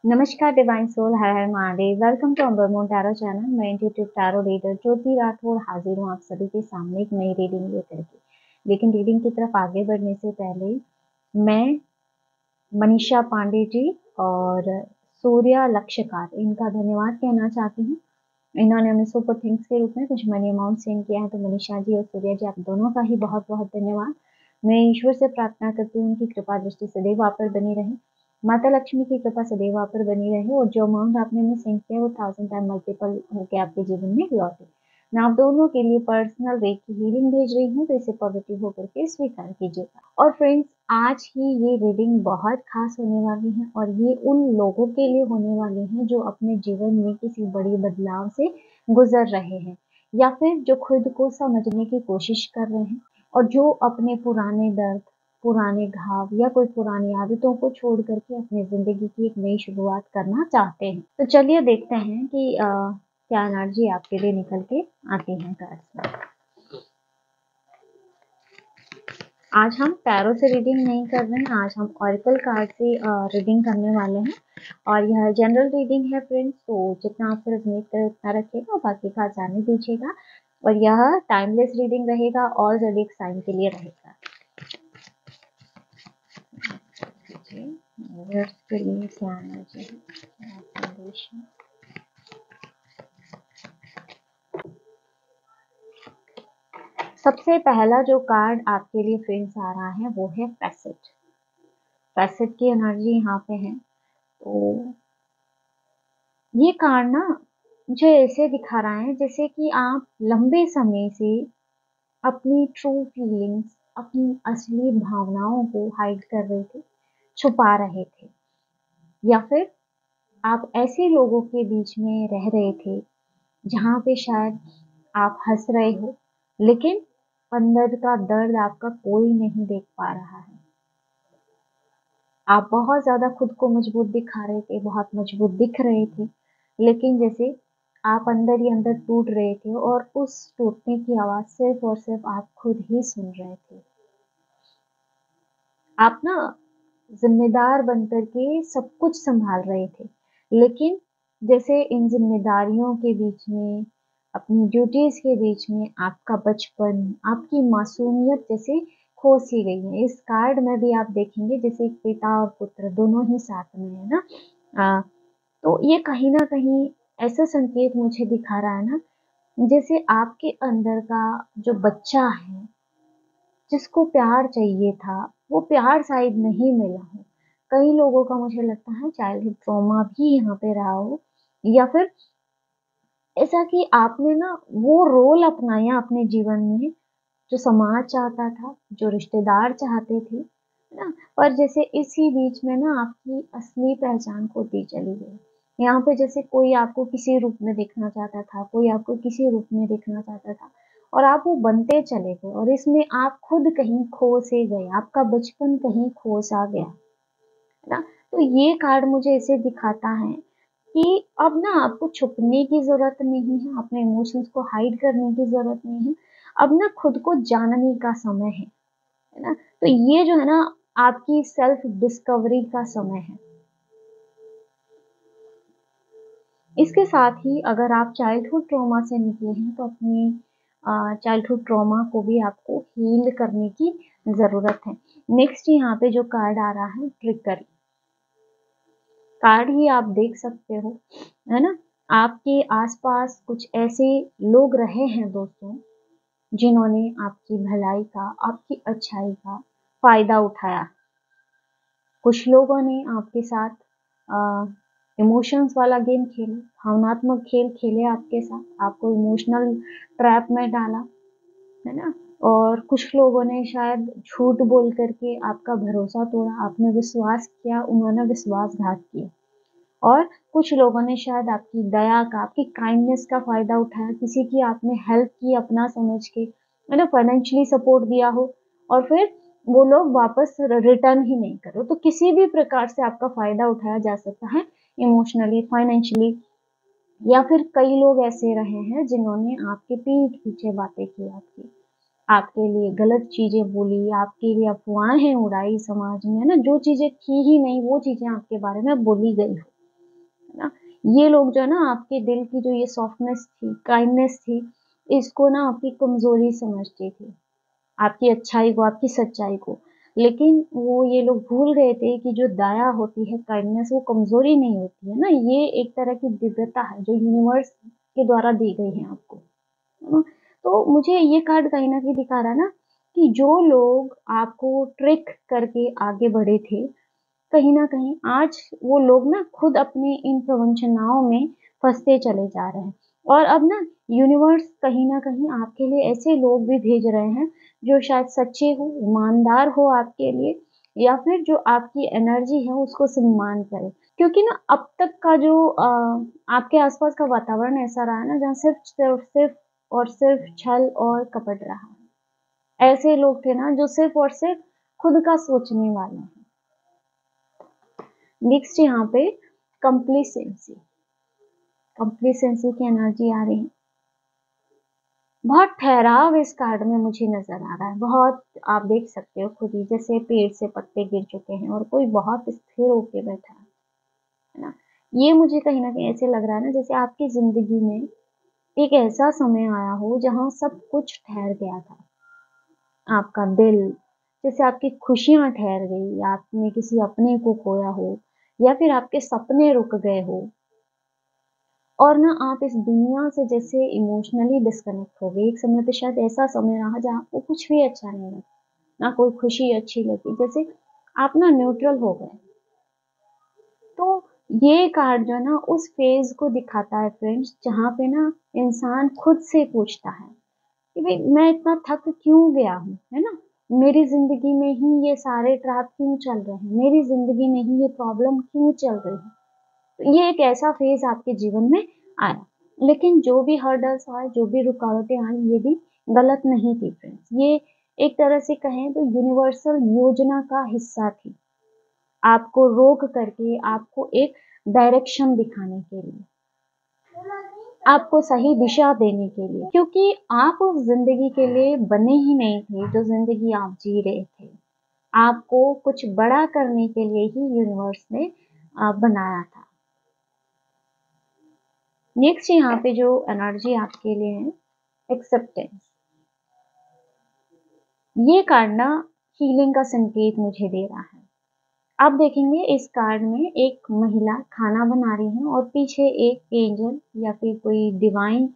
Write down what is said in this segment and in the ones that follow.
नमस्कार divine soul, Har Har Mahadev. Welcome to amber moon tarot channel. मैं intuitive tarot reader Jyoti Rathore हाजिर हूँ आप सभी के सामने एक नई रीडिंग लेकर के। लेकिन रीडिंग की तरफ आगे बढ़ने से पहले मैं मनीषा पांडे जी और सूर्या लक्ष्यकार इनका धन्यवाद कहना चाहती हूँ। इन्होंने हमें सुपर थिंग्स के रूप में कुछ मनी अमाउंट सेंड किया है, तो मनीषा जी और सूर्या जी आप दोनों का ही बहुत बहुत धन्यवाद। मैं ईश्वर से प्रार्थना करती हूँ उनकी कृपा दृष्टि सदैव आप पर बनी रहे, माता लक्ष्मी की कृपा सदैव आप पर बनी रहे और जो अमाउंट आपने हमें सेंड किया वो 1000 टाइम मल्टीपल होकर आपके जीवन में लौटे। मैं आप दोनों के लिए पर्सनल वे की हीलिंग भेज रही हूँ, तो इसे पॉजिटिव होकर के स्वीकार कीजिएगा। और फ्रेंड्स, आज ही ये रीडिंग बहुत खास होने वाली है और ये उन लोगों के लिए होने वाली है जो अपने जीवन में किसी बड़ी बदलाव से गुजर रहे हैं या फिर जो खुद को समझने की कोशिश कर रहे हैं और जो अपने पुराने दर्द, पुराने घाव या कोई पुरानी आदतों को छोड़ करके अपनी जिंदगी की एक नई शुरुआत करना चाहते हैं। तो चलिए देखते हैं कि क्या एनर्जी आपके लिए निकल के आती है कार्ड्स में। आज हम टैरो से रीडिंग नहीं कर रहे हैं, आज हम ऑरेकल कार्ड से रीडिंग करने वाले हैं और यह जनरल रीडिंग है फ्रेंड्स। तो जितना आपसे रेजोनेट करे उतना रखिएगा और बाकी का जाने दीजिएगा। और यह टाइमलेस रीडिंग रहेगा, ऑल ज़ोडिएक साइन के लिए रहेगा। के लिए क्या एनर्जी है? सबसे पहला जो कार्ड आपके लिए फ्रेंड्स आ रहा है वो है पैसेट। पैसेट की एनर्जी यहाँ पे है। तो ये कार्ड ना मुझे ऐसे दिखा रहा है जैसे कि आप लंबे समय से अपनी ट्रू फीलिंग्स, अपनी असली भावनाओं को हाइड कर रहे थे, छुपा रहे थे, या फिर आप ऐसे लोगों के बीच में रह रहे थे जहाँ पे शायद आप हंस रहे हो लेकिन अंदर का दर्द आपका कोई नहीं देख पा रहा है। आप बहुत ज्यादा खुद को मजबूत दिखा रहे थे, बहुत मजबूत दिख रहे थे, लेकिन जैसे आप अंदर ही अंदर टूट रहे थे और उस टूटने की आवाज सिर्फ और सिर्फ आप खुद ही सुन रहे थे। आप ना जिम्मेदार बनकर के सब कुछ संभाल रहे थे, लेकिन जैसे इन जिम्मेदारियों के बीच में, अपनी ड्यूटीज के बीच में आपका बचपन, आपकी मासूमियत जैसे खो सी गई है। इस कार्ड में भी आप देखेंगे जैसे एक पिता और पुत्र दोनों ही साथ में है ना। तो ये कहीं ना कहीं ऐसा संकेत मुझे दिखा रहा है ना, जैसे आपके अंदर का जो बच्चा है जिसको प्यार चाहिए था, वो प्यार शायद नहीं मिला हो। कई लोगों का मुझे लगता है चाइल्डहुड ट्रॉमा भी यहाँ पे रहा हो, या फिर ऐसा कि आपने ना वो रोल अपनाया अपने जीवन में जो समाज चाहता था, जो रिश्तेदार चाहते थे, है ना। पर जैसे इसी बीच में ना आपकी असली पहचान खोती चली गई। यहाँ पे जैसे कोई आपको किसी रूप में देखना चाहता था, कोई आपको किसी रूप में देखना चाहता था और आप वो बनते चले गए और इसमें आप खुद कहीं खो से गए, आपका बचपन कहीं खो सा गया, है ना। तो ये कार्ड मुझे ऐसे दिखाता है कि अब ना आपको छुपने की जरूरत नहीं है, अपने इमोशंस को हाइड करने की जरूरत नहीं है। अब ना खुद को जानने का समय है ना। तो ये जो है ना आपकी सेल्फ डिस्कवरी का समय है। इसके साथ ही अगर आप चाइल्डहुड ट्रॉमा से निकले हैं तो अपनी चाइल्डहुड ट्रॉमा को भी आपको हील करने की जरूरत है। नेक्स्ट यहाँ पे जो कार्ड आ रहा है ट्रिकरी कार्ड, ही आप देख सकते हो, है ना। आपके आसपास कुछ ऐसे लोग रहे हैं दोस्तों जिन्होंने आपकी भलाई का, आपकी अच्छाई का फायदा उठाया। कुछ लोगों ने आपके साथ इमोशंस वाला गेम खेला, भावनात्मक खेल खेले आपके साथ, आपको इमोशनल ट्रैप में डाला, है ना। और कुछ लोगों ने शायद झूठ बोल करके आपका भरोसा तोड़ा, आपने विश्वास किया, उन्होंने विश्वासघात किया। और कुछ लोगों ने शायद आपकी दया का, आपकी काइंडनेस का फायदा उठाया, किसी की आपने हेल्प की अपना समझ के, है ना, फाइनेंशियली सपोर्ट दिया हो और फिर वो लोग वापस रिटर्न ही नहीं करो। तो किसी भी प्रकार से आपका फायदा उठाया जा सकता है, इमोशनली, फाइनेंशियली, या फिर कई लोग ऐसे रहे हैं जिन्होंने आपके पीठ पीछे बातें की, आपके लिए गलत चीजें बोली, आपके लिए अफवाहें उड़ाई समाज में, है ना, जो चीजें थी ही नहीं वो चीजें आपके बारे में बोली गई हो। ये लोग जो है ना आपके दिल की जो ये सॉफ्टनेस थी, काइंडनेस थी, इसको ना आपकी कमज़ोरी समझते थे, आपकी अच्छाई को, आपकी सच्चाई को। लेकिन वो ये लोग भूल गए थे कि जो दया होती है, काइंडनेस वो कमज़ोरी नहीं होती है ना, ये एक तरह की दिव्यता है जो यूनिवर्स के द्वारा दी गई है आपको, है ना? तो मुझे ये कार्ड कहीं न कहीं दिखा रहा है ना कि जो लोग आपको ट्रिक करके आगे बढ़े थे, कहीं न कहीं आज वो लोग ना खुद अपनी इन प्रवंचनाओं में फँसते चले जा रहे हैं। और अब ना यूनिवर्स कहीं न कहीं आपके लिए ऐसे लोग भी भेज रहे हैं, जो शायद सच्चे हो, ईमानदार हो आपके लिए, या फिर जो आपकी एनर्जी है उसको सम्मान करे। क्योंकि ना अब तक का जो आपके आस-पास का वातावरण ऐसा रहा है ना जहाँ सिर्फ़ छल और कपट रहा है। ऐसे लोग थे ना जो सिर्फ़ और सिर्फ़ खुद का सोचने वाले हैं। नेक्स्ट यहाँ पे कंप्लेसेंसी कंप्लेसेंसी की एनर्जी आ रही है। बहुत ठहराव इस कार्ड में मुझे नज़र आ रहा है। बहुत आप देख सकते हो खुद ही जैसे पेड़ से पत्ते गिर चुके हैं और कोई बहुत स्थिर होके बैठा है ना? ये मुझे कहीं न कहीं ऐसे लग रहा है ना जैसे आपकी ज़िंदगी में एक ऐसा समय आया हो जहाँ सब कुछ ठहर गया था। आपका दिल, जैसे आपकी खुशियाँ ठहर गई, आपने किसी अपने को खोया हो या फिर आपके सपने रुक गए हो। और ना आप इस दुनिया से जैसे इमोशनली डिस्कनेक्ट हो गए। एक समय पे शायद ऐसा समय रहा जहाँ आपको कुछ भी अच्छा नहीं लगा, ना कोई खुशी अच्छी लगी, जैसे आप ना न्यूट्रल हो गए। तो ये कार्ड जो है ना उस फेज़ को दिखाता है फ्रेंड्स, जहाँ पे ना इंसान खुद से पूछता है कि भई मैं इतना थक क्यों गया हूँ, है ना? मेरी ज़िंदगी में ही ये सारे ट्रैप क्यों चल रहे हैं? मेरी ज़िंदगी में ही ये प्रॉब्लम क्यों चल रही है? ये एक ऐसा फेज़ आपके जीवन में आया। लेकिन जो भी हर्डल्स आए, जो भी रुकावटें आई, ये भी गलत नहीं थी फ्रेंड्स। ये एक तरह से कहें तो यूनिवर्सल योजना का हिस्सा थी। आपको रोक करके, आपको एक डायरेक्शन दिखाने के लिए, आपको सही दिशा देने के लिए। क्योंकि आप उस ज़िंदगी के लिए बने ही नहीं थे, जो ज़िंदगी आप जी रहे थे। आपको कुछ बड़ा करने के लिए ही यूनिवर्स ने बनाया था। नेक्स्ट यहाँ पे जो एनर्जी आपके लिए है, एक्सेप्टेंस। ये कार्ड ना हीलिंग का संकेत मुझे दे रहा है। आप देखेंगे इस कार्ड में एक महिला खाना बना रही है और पीछे एक एंजल या फिर कोई डिवाइन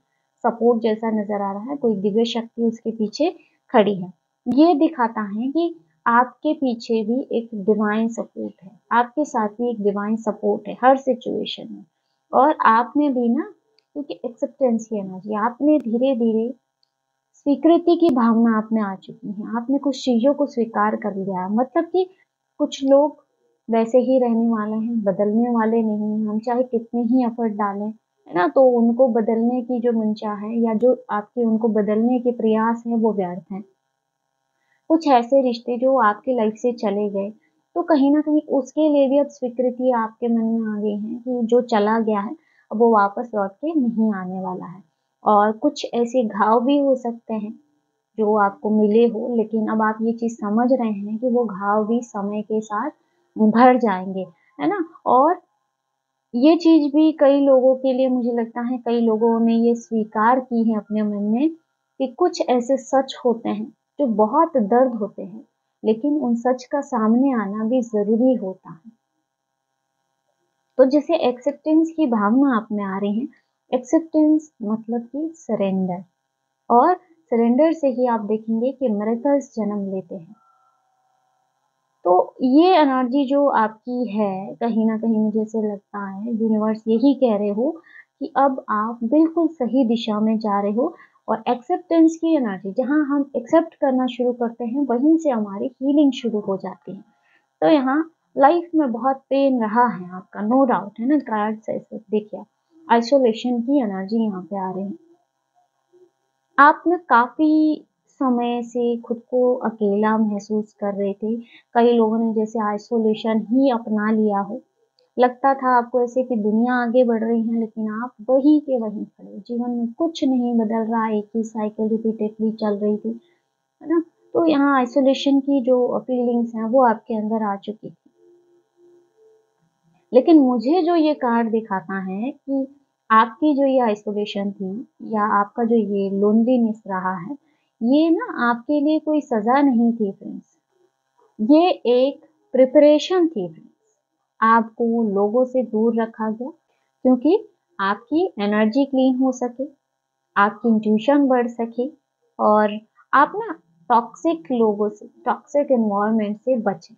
सपोर्ट जैसा नजर आ रहा है, कोई दिव्य शक्ति उसके पीछे खड़ी है। ये दिखाता है कि आपके पीछे भी एक डिवाइन सपोर्ट है, आपके साथ भी एक डिवाइन सपोर्ट है हर सिचुएशन में। और आपने भी ना, क्योंकि एक्सेप्टेंस की एनर्जी, आपने धीरे धीरे स्वीकृति की भावना आप में आ चुकी है। आपने कुछ चीज़ों को स्वीकार कर लिया है। मतलब कि कुछ लोग वैसे ही रहने वाले हैं, बदलने वाले नहीं हैं। हम चाहे कितने ही एफर्ट डालें, है ना? तो उनको बदलने की जो मंशा है या जो आपके उनको बदलने के प्रयास हैं, वो व्यर्थ हैं। कुछ ऐसे रिश्ते जो आपकी लाइफ से चले गए, तो कहीं न कहीं उसके लिए भी अब स्वीकृति आपके मन में आ गई है कि जो चला गया है, अब वो वापस लौट के नहीं आने वाला है। और कुछ ऐसे घाव भी हो सकते हैं जो आपको मिले हो, लेकिन अब आप ये चीज़ समझ रहे हैं कि वो घाव भी समय के साथ भर जाएँगे, है ना? और ये चीज़ भी कई लोगों के लिए मुझे लगता है कई लोगों ने ये स्वीकार की है अपने मन में कि कुछ ऐसे सच होते हैं, जो बहुत दर्द होते हैं, लेकिन उन सच का सामने आना भी ज़रूरी होता है। तो जैसे एक्सेप्टेंस की भावना आप में आ रही है, एक्सेप्टेंस मतलब कि सरेंडर। और सरेंडर से ही आप देखेंगे कि मिरेकल्स जन्म लेते हैं। तो ये एनर्जी जो आपकी है, कहीं न कहीं मुझे ऐसे लगता है यूनिवर्स यही कह रहे हो कि अब आप बिल्कुल सही दिशा में जा रहे हो। और एक्सेप्टेंस की एनर्जी, जहाँ हम एक्सेप्ट करना शुरू करते हैं, वहीं से हमारी हीलिंग शुरू हो जाती है। तो यहाँ लाइफ में बहुत पेन रहा है आपका, नो डाउट, है ना? कार्ड से ऐसे देखिए, आइसोलेशन की एनर्जी यहाँ पे आ रही है। आप ना काफ़ी समय से खुद को अकेला महसूस कर रहे थे। कई लोगों ने जैसे आइसोलेशन ही अपना लिया हो। लगता था आपको ऐसे कि दुनिया आगे बढ़ रही है, लेकिन आप वहीं के वहीं खड़े। जीवन में कुछ नहीं बदल रहा, एक ही साइकिल रिपीटेडली चल रही थी, है ना? तो यहाँ आइसोलेशन की जो फीलिंग्स हैं, वो आपके अंदर आ चुकी थी। लेकिन मुझे जो ये कार्ड दिखाता है कि आपकी जो ये आइसोलेशन थी या आपका जो ये लोनलीनेस रहा है, ये ना आपके लिए कोई सज़ा नहीं थी फ्रेंड्स। ये एक प्रिपरेशन थी फ्रेंड्स। आपको लोगों से दूर रखा गया क्योंकि आपकी एनर्जी क्लीन हो सके, आपकी इंट्यूशन बढ़ सके और आप ना टॉक्सिक लोगों से, टॉक्सिक एनवायरनमेंट से बचें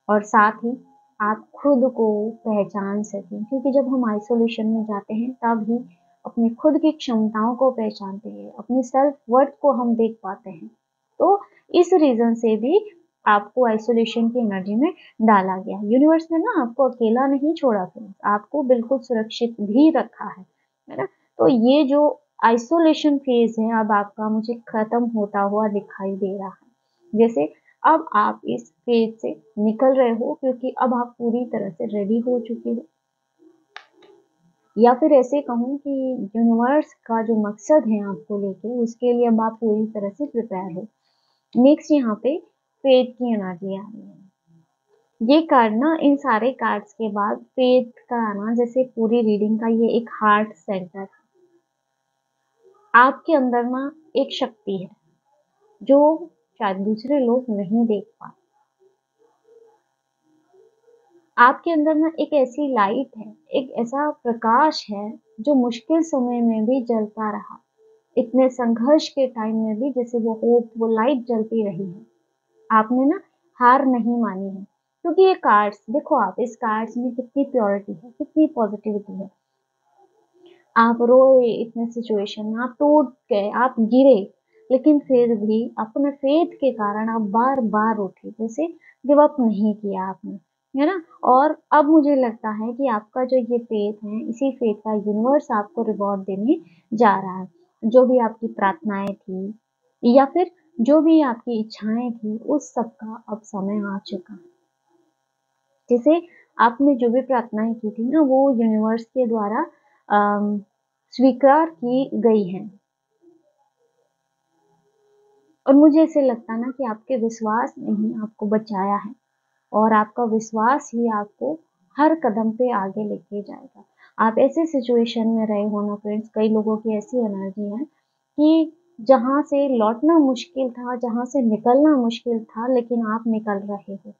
और साथ ही आप खुद को पहचान सकें, क्योंकि जब हम आइसोलेशन में जाते हैं तब ही अपनी खुद की क्षमताओं को पहचानते हैं, अपनी सेल्फ वर्थ को हम देख पाते हैं। तो इस रीजन से भी आपको आइसोलेशन की एनर्जी में डाला गया। यूनिवर्स ने ना आपको अकेला नहीं छोड़ा फ्रेंड्स, आपको बिल्कुल सुरक्षित भी रखा है ना। तो ये जो आइसोलेशन फेज है अब आपका मुझे खत्म होता हुआ दिखाई दे रहा है। जैसे अब आप इस फेज से निकल रहे हो क्योंकि अब आप पूरी तरह से रेडी हो चुके हो, या फिर ऐसे कहूँ कि यूनिवर्स का जो मकसद है आपको लेके उसके लिए अब आप पूरी तरह से प्रिपेयर हो। नेक्स्ट यहाँ पे फेथ की एनर्जी आ रही है। ये कार्ड ना, इन सारे कार्ड्स के बाद फेथ का आना, जैसे पूरी रीडिंग का ये एक हार्ट सेंटर है। आपके अंदर ना एक शक्ति है जो शायद दूसरे लोग नहीं देख पाते। आपके अंदर ना एक ऐसी लाइट है, एक ऐसा प्रकाश है जो मुश्किल समय में भी जलता रहा। इतने संघर्ष के टाइम में भी जैसे वो होप, वो लाइट जलती रही है। आपने ना हार नहीं मानी है, क्योंकि ये कार्ड्स देखो, आप इस कार्ड्स में कितनी प्योरिटी है, कितनी पॉजिटिविटी है। आप रोए इतने सिचुएशन में, आप टूट गए, आप गिरे, लेकिन फिर भी अपने फेथ के कारण आप बार बार उठे, जैसे गिव अप नहीं किया आपने, है ना। और अब मुझे लगता है कि आपका जो ये फेथ है, इसी फेथ का यूनिवर्स आपको रिवॉर्ड देने जा रहा है। जो भी आपकी प्रार्थनाएं थी या फिर जो भी आपकी इच्छाएं थी, उस सब का अब समय आ चुका है। जैसे आपने जो भी प्रार्थनाएं की थी ना, वो यूनिवर्स के द्वारा स्वीकार की गई हैं। और मुझे ऐसे लगता है ना कि आपके विश्वास ने ही आपको बचाया है और आपका विश्वास ही आपको हर कदम पे आगे लेके जाएगा। आप ऐसे सिचुएशन में रहे हो ना फ्रेंड्स, कई लोगों की ऐसी एनर्जी है कि जहाँ से लौटना मुश्किल था, जहाँ से निकलना मुश्किल था, लेकिन आप निकल रहे हो।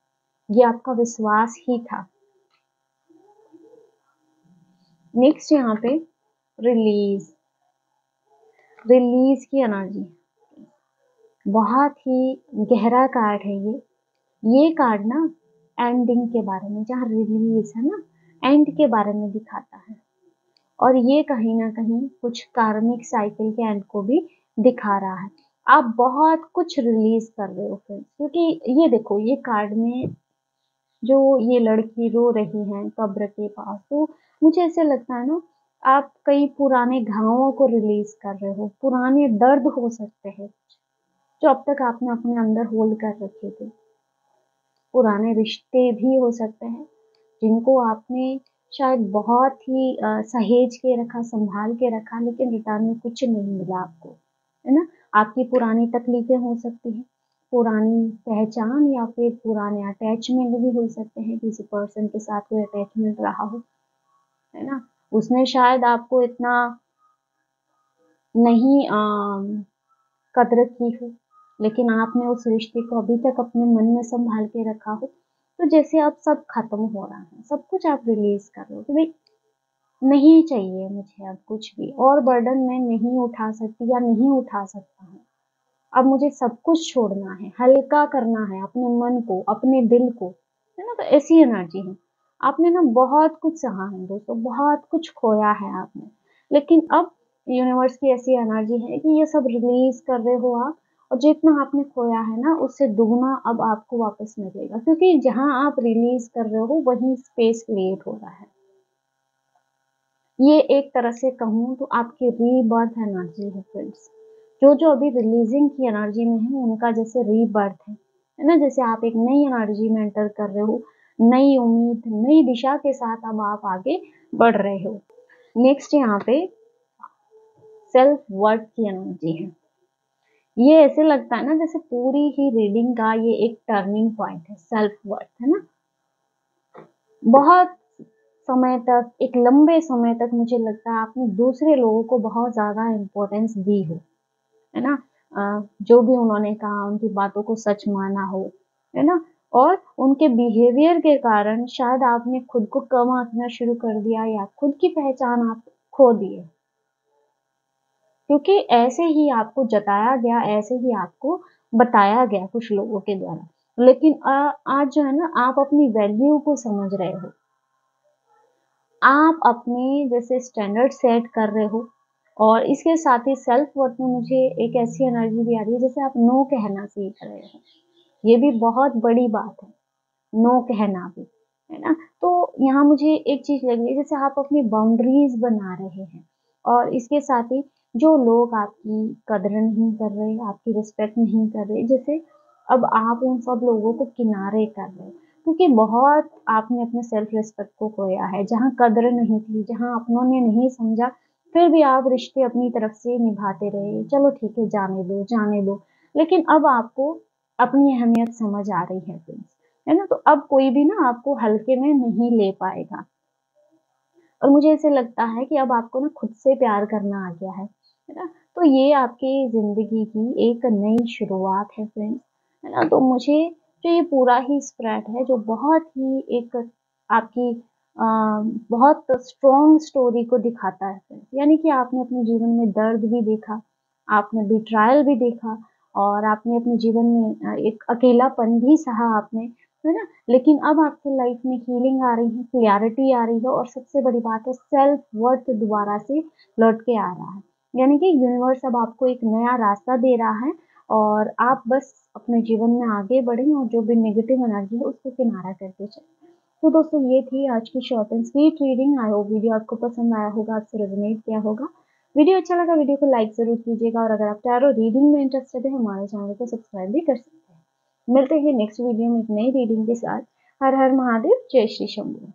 ये आपका विश्वास ही था। नेक्स्ट यहाँ पे रिलीज, रिलीज की एनर्जी बहुत ही गहरा कार्ड है ये कार्ड ना एंडिंग के बारे में, जहाँ रिलीज है ना, एंड के बारे में दिखाता है। और ये कहीं ना कहीं कुछ कार्मिक साइकिल के एंड को भी दिखा रहा है। आप बहुत कुछ रिलीज कर रहे हो फ्रेंड्स, क्योंकि ये देखो, ये कार्ड में जो ये लड़की रो रही है कब्र के पास, तो मुझे ऐसे लगता है ना, आप कई पुराने घावों को रिलीज कर रहे हो, पुराने दर्द हो सकते हैं जो अब तक आपने अपने अंदर होल्ड कर रखे थे। पुराने रिश्ते भी हो सकते हैं जिनको आपने शायद बहुत ही सहेज के रखा, संभाल के रखा, लेकिन रिटर्न में कुछ नहीं मिला आपको, है ना। आपकी पुरानी तकलीफें हो सकती हैं, पुरानी पहचान या फिर पुराने अटैचमेंट भी हो सकते हैं। किसी पर्सन के साथ कोई अटैचमेंट रहा हो, है ना, उसने शायद आपको इतना नहीं कदर की हो, लेकिन आपने उस रिश्ते को अभी तक अपने मन में संभाल के रखा हो। तो जैसे अब सब खत्म हो रहा है, सब कुछ आप रिलीज कर रहे हो कि भाई नहीं चाहिए मुझे अब कुछ भी, और बर्डन मैं नहीं उठा सकती या नहीं उठा सकता हूँ। अब मुझे सब कुछ छोड़ना है, हल्का करना है अपने मन को, अपने दिल को, है ना। तो ऐसी एनर्जी है। आपने ना बहुत कुछ सहा है दोस्तों, बहुत कुछ खोया है आपने, लेकिन अब यूनिवर्स की ऐसी एनर्जी है कि ये सब रिलीज कर रहे हो आप, और जितना आपने खोया है ना, उससे दुगना अब आपको वापस मिलेगा, क्योंकि जहां आप रिलीज कर रहे हो वहीं स्पेस क्रिएट हो रहा है। ये एक तरह से कहूँ तो आपकी रीबर्थ एनर्जी है फ्रेंड्स। जो जो अभी रिलीजिंग की एनर्जी में है, उनका जैसे रीबर्थ है ना। जैसे आप एक नई एनर्जी में एंटर कर रहे हो, नई उम्मीद, नई दिशा के साथ अब आप आगे बढ़ रहे हो। नेक्स्ट यहाँ पे सेल्फ वर्थ की एनर्जी है। ये ऐसे लगता है ना जैसे पूरी ही रीडिंग का ये एक टर्निंग पॉइंट है, सेल्फ वर्थ, है ना। बहुत समय तक, एक लंबे समय तक मुझे लगता है आपने दूसरे लोगों को बहुत ज़्यादा इम्पोर्टेंस दी हो, है ना? जो भी उन्होंने कहा, उनकी बातों को सच माना हो, है ना? और उनके बिहेवियर के कारण शायद आपने खुद को कम आंकना शुरू कर दिया या खुद की पहचान आप खो दिए। क्योंकि ऐसे ही आपको जताया गया, ऐसे ही आपको बताया गया कुछ लोगों के द्वारा। लेकिन आज जो है ना, आप अपनी वैल्यू को समझ रहे हो। आप अपने जैसे स्टैंडर्ड सेट कर रहे हो और इसके साथ ही सेल्फ वर्थ में मुझे एक ऐसी एनर्जी भी आ रही है जैसे आप नो कहना सीख रहे हो। ये भी बहुत बड़ी बात है, नो कहना भी, है ना? तो यहाँ मुझे एक चीज़ लग रही है जैसे आप अपनी बाउंड्रीज़ बना रहे हैं और इसके साथ ही जो लोग आपकी कदर नहीं कर रहे, आपकी रिस्पेक्ट नहीं कर रहे, जैसे अब आप उन सब लोगों को किनारे कर रहे हो। क्योंकि बहुत आपने अपने सेल्फ रिस्पेक्ट को खोया है, जहाँ कदर नहीं थी, जहाँ अपनों ने नहीं समझा, फिर भी आप रिश्ते अपनी तरफ से निभाते रहे। चलो ठीक है, जाने दो, जाने दो। लेकिन अब आपको अपनी अहमियत समझ आ रही है फ्रेंड्स, है ना? तो अब कोई भी ना आपको हल्के में नहीं ले पाएगा। और मुझे ऐसे लगता है कि अब आपको ना खुद से प्यार करना आ गया है ना? तो ये आपकी ज़िंदगी की एक नई शुरुआत है फ्रेंड्स, है ना? तो मुझे जो ये पूरा ही स्प्रेड है जो बहुत ही एक आपकी अ, बहुत स्ट्रॉन्ग स्टोरी को दिखाता है फ्रेंड्स। यानी कि आपने अपने जीवन में दर्द भी देखा, आपने बिट्रायल भी देखा और आपने अपने जीवन में एक अकेलापन भी सहा आपने, है ना? लेकिन अब आपकी लाइफ में हीलिंग आ रही है, क्लैरिटी आ रही है और सबसे बड़ी बात है सेल्फ वर्थ दोबारा से लौट के आ रहा है। यानी कि यूनिवर्स अब आपको एक नया रास्ता दे रहा है और आप बस अपने जीवन में आगे बढ़ें और जो भी नेगेटिव एनर्जी है उसको किनारा करके चलें। तो दोस्तों ये थी आज की short and sweet reading. I hope video आपको पसंद आया होगा, आपसे रेजोनेट किया होगा। वीडियो अच्छा लगा वीडियो को लाइक ज़रूर कीजिएगा और अगर आप टैरो रीडिंग में इंटरेस्टेड हैं हमारे चैनल को सब्सक्राइब भी कर सकते हैं। मिलते हैं नेक्स्ट वीडियो में एक नई रीडिंग के साथ। हर हर महादेव, जय श्री शंभू।